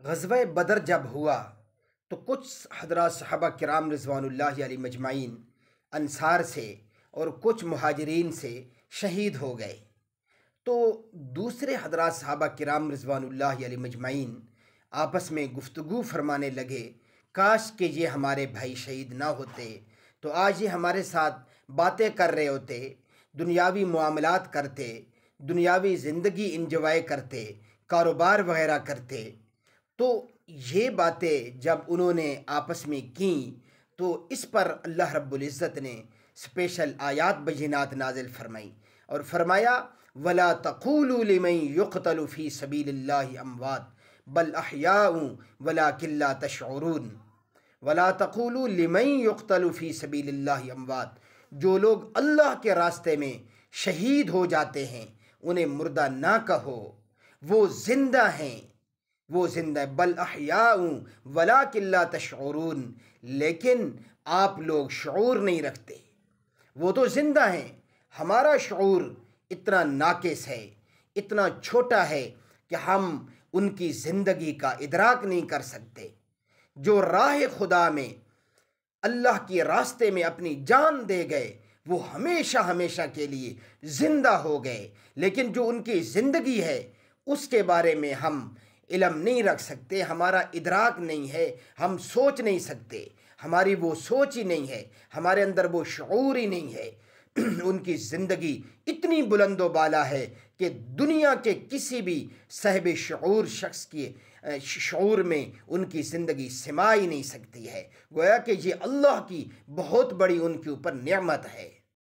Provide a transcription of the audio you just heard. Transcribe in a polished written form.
غزوہ بدر جب ہوا تو کچھ حضرات صحابہ کرام رضوان اللہ علیہ مجمعین انصار سے اور کچھ مہاجرین سے شہید ہو گئے۔ تو دوسرے حضرات صحابہ کرام رضوان اللہ علیہ مجمعین آپس میں گفتگو فرمانے لگے، کاش کہ یہ ہمارے بھائی شہید نہ ہوتے تو آج یہ ہمارے ساتھ باتیں کر رہے ہوتے، دنیاوی معاملات کرتے، دنیاوی زندگی انجوائے کرتے، کاروبار وغیرہ کرتے۔ تو یہ باتیں جب انہوں نے آپس میں کیں تو اس پر اللہ رب العزت نے اسپیشل آیات بینات نازل فرمائی اور فرمایا وَلَا تَقُولُوا لِمَن يُقْتَلُ فِي سَبِيلِ اللَّهِ أَمْوَاتٌ بَلْ أَحْيَاءٌ وَلَٰكِن لَّا تَشْعُرُونَ۔ وَلَا تَقُولُوا لِمَن يُقْتَلُ فِي سَبِيلِ اللَّهِ أَمْوَاتٌ، جو لوگ اللہ کے راستے میں شہید ہو جاتے ہیں انہیں مردہ نہ کہو، وہ زندہ ہیں، وہ زندہ، بل احیاء ولکن لا تشعرون، لیکن آپ لوگ شعور نہیں رکھتے۔ وہ تو زندہ ہیں، ہمارا شعور اتنا ناقص ہے، اتنا چھوٹا ہے کہ ہم ان کی زندگی کا ادراک نہیں کر سکتے۔ جو راہ خدا میں اللہ کے راستے میں اپنی جان دے گئے وہ ہمیشہ ہمیشہ کے لیے زندہ ہو گئے، لیکن جو ان کی زندگی ہے اس کے بارے میں ہم علم نہیں رکھ سکتے، ہمارا ادراک نہیں ہے، ہم سوچ نہیں سکتے، ہماری وہ سوچ ہی نہیں ہے، ہمارے اندر وہ شعور ہی نہیں ہے۔ ان کی زندگی اتنی بلند و بالا ہے کہ دنیا کے کسی بھی صاحب شعور شخص کی شعور میں ان کی زندگی سما ہی نہیں سکتی ہے، گویا کہ یہ اللہ کی بہت بڑی ان کے اوپر نعمت ہے۔